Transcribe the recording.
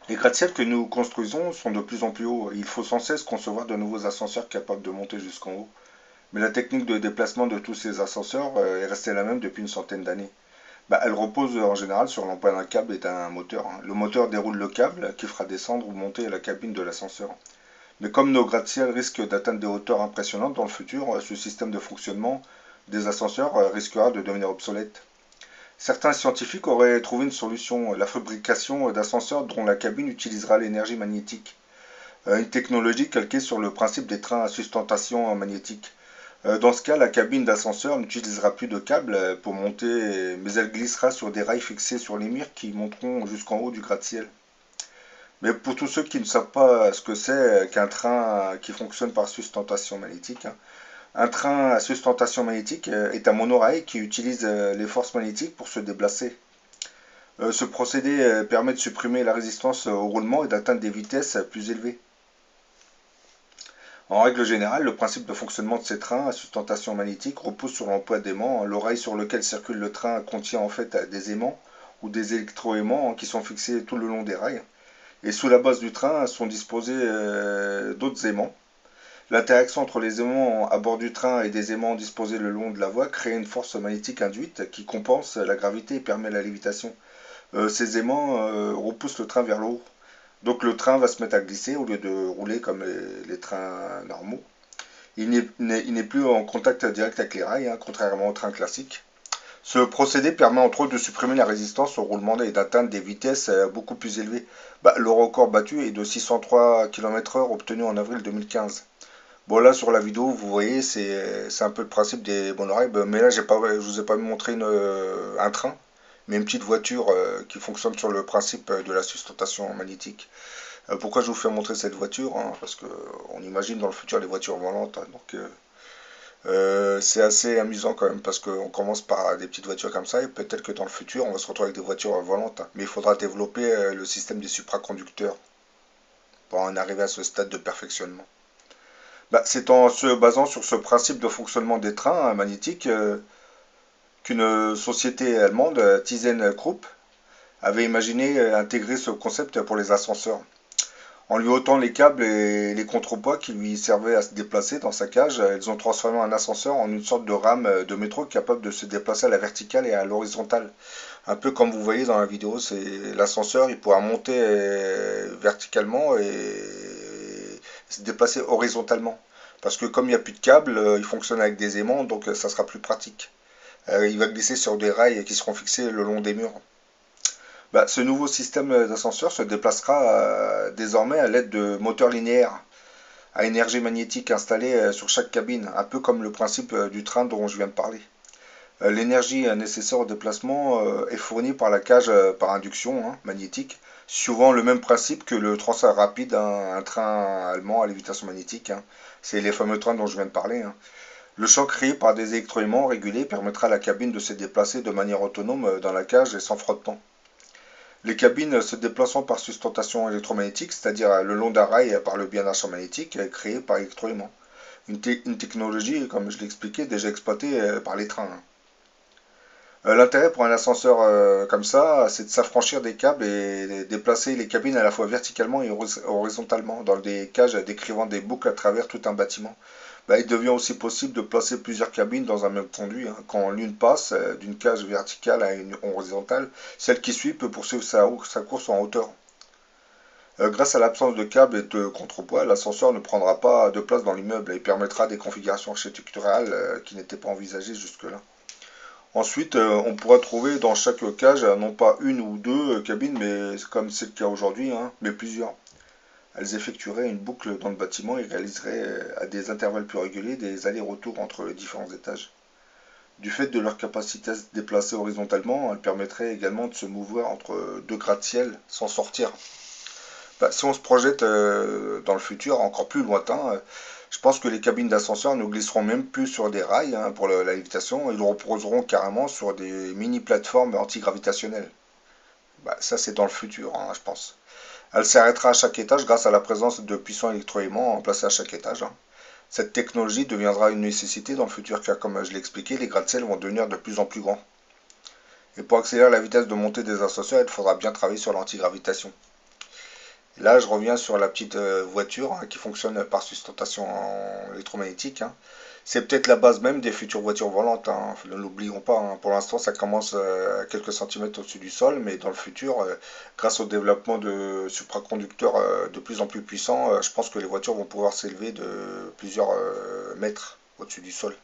Les gratte-ciels que nous construisons sont de plus en plus hauts. Il faut sans cesse concevoir de nouveaux ascenseurs capables de monter jusqu'en haut. Mais la technique de déplacement de tous ces ascenseurs est restée la même depuis une centaine d'années. Elle repose en général sur l'emploi d'un câble et d'un moteur, hein. Le moteur déroule le câble qui fera descendre ou monter la cabine de l'ascenseur. Mais comme nos gratte-ciels risquent d'atteindre des hauteurs impressionnantes dans le futur, ce système de fonctionnement des ascenseurs risquera de devenir obsolète. Certains scientifiques auraient trouvé une solution, la fabrication d'ascenseurs dont la cabine utilisera l'énergie magnétique, une technologie calquée sur le principe des trains à sustentation magnétique. Dans ce cas, la cabine d'ascenseur n'utilisera plus de câbles pour monter, mais elle glissera sur des rails fixés sur les murs qui monteront jusqu'en haut du gratte-ciel. Mais pour tous ceux qui ne savent pas ce que c'est qu'un train qui fonctionne par sustentation magnétique, hein, un train à sustentation magnétique est un monorail qui utilise les forces magnétiques pour se déplacer. Ce procédé permet de supprimer la résistance au roulement et d'atteindre des vitesses plus élevées. En règle générale, le principe de fonctionnement de ces trains à sustentation magnétique repose sur l'emploi d'aimants. L'oreille sur lequel circule le train contient en fait des aimants ou des électroaimants qui sont fixés tout le long des rails. Et sous la base du train sont disposés d'autres aimants. L'interaction entre les aimants à bord du train et des aimants disposés le long de la voie crée une force magnétique induite qui compense la gravité et permet la lévitation. Ces aimants repoussent le train vers le haut. Donc le train va se mettre à glisser au lieu de rouler comme les trains normaux. Il n'est plus en contact direct avec les rails, hein, contrairement au train classique. Ce procédé permet entre autres de supprimer la résistance au roulement et d'atteindre des vitesses beaucoup plus élevées. Le record battu est de 603 km/h obtenu en avril 2015. Bon, là sur la vidéo, vous voyez, c'est un peu le principe des monorails, mais là je vous ai pas montré un train, mais une petite voiture qui fonctionne sur le principe de la sustentation magnétique. Pourquoi je vous fais montrer cette voiture, hein, parce que on imagine dans le futur les voitures volantes, hein, donc c'est assez amusant quand même, parce qu'on commence par des petites voitures comme ça, et peut-être que dans le futur on va se retrouver avec des voitures volantes, hein. Mais il faudra développer le système des supraconducteurs pour en arriver à ce stade de perfectionnement. C'est en se basant sur ce principe de fonctionnement des trains magnétiques qu'une société allemande, ThyssenKrupp, avait imaginé intégrer ce concept pour les ascenseurs. En lui ôtant les câbles et les contrepoids qui lui servaient à se déplacer dans sa cage, ils ont transformé un ascenseur en une sorte de rame de métro capable de se déplacer à la verticale et à l'horizontale. Un peu comme vous voyez dans la vidéo, c'est l'ascenseur, il pourra monter verticalement et se déplacer horizontalement. Parce que comme il n'y a plus de câbles, il fonctionne avec des aimants, donc ça sera plus pratique. Il va glisser sur des rails qui seront fixés le long des murs. Ce nouveau système d'ascenseur se déplacera désormais à l'aide de moteurs linéaires à énergie magnétique installés sur chaque cabine, un peu comme le principe du train dont je viens de parler. L'énergie nécessaire au déplacement est fournie par la cage par induction, hein, magnétique, suivant le même principe que le transfert rapide d'un train allemand à lévitation magnétique, hein. C'est les fameux trains dont je viens de parler, hein. Le champ créé par des électroaimants régulés permettra à la cabine de se déplacer de manière autonome dans la cage et sans frottement. Les cabines se déplaçant par sustentation électromagnétique, c'est-à-dire le long d'un rail par le biais d'un champ magnétique créé par électroaimant. Une technologie, comme je l'ai expliqué, déjà exploitée par les trains, hein. L'intérêt pour un ascenseur comme ça, c'est de s'affranchir des câbles et de déplacer les cabines à la fois verticalement et horizontalement dans des cages décrivant des boucles à travers tout un bâtiment. Il devient aussi possible de placer plusieurs cabines dans un même conduit, hein. Quand l'une passe d'une cage verticale à une horizontale, celle qui suit peut poursuivre sa course en hauteur. Grâce à l'absence de câbles et de contrepoids, l'ascenseur ne prendra pas de place dans l'immeuble et permettra des configurations architecturales qui n'étaient pas envisagées jusque-là. Ensuite, on pourra trouver dans chaque cage non pas une ou deux cabines, mais comme c'est le cas aujourd'hui, hein, mais plusieurs. Elles effectueraient une boucle dans le bâtiment et réaliseraient à des intervalles plus réguliers des allers-retours entre les différents étages. Du fait de leur capacité à se déplacer horizontalement, elles permettraient également de se mouvoir entre deux gratte-ciel sans sortir. Si on se projette dans le futur encore plus lointain, je pense que les cabines d'ascenseur ne glisseront même plus sur des rails, hein, pour la lévitation, ils reposeront carrément sur des mini-plateformes antigravitationnelles. Ça c'est dans le futur, hein, je pense. Elle s'arrêtera à chaque étage grâce à la présence de puissants électroaimants placés à chaque étage, hein. Cette technologie deviendra une nécessité dans le futur car, comme je l'ai expliqué, les gratte-ciels vont devenir de plus en plus grands. Et pour accélérer la vitesse de montée des ascenseurs, il faudra bien travailler sur l'antigravitation. Là, je reviens sur la petite voiture qui fonctionne par sustentation électromagnétique, hein. C'est peut-être la base même des futures voitures volantes, hein. Ne l'oublions pas, hein. Pour l'instant, ça commence à quelques centimètres au-dessus du sol, mais dans le futur, grâce au développement de supraconducteurs de plus en plus puissants, je pense que les voitures vont pouvoir s'élever de plusieurs mètres au-dessus du sol.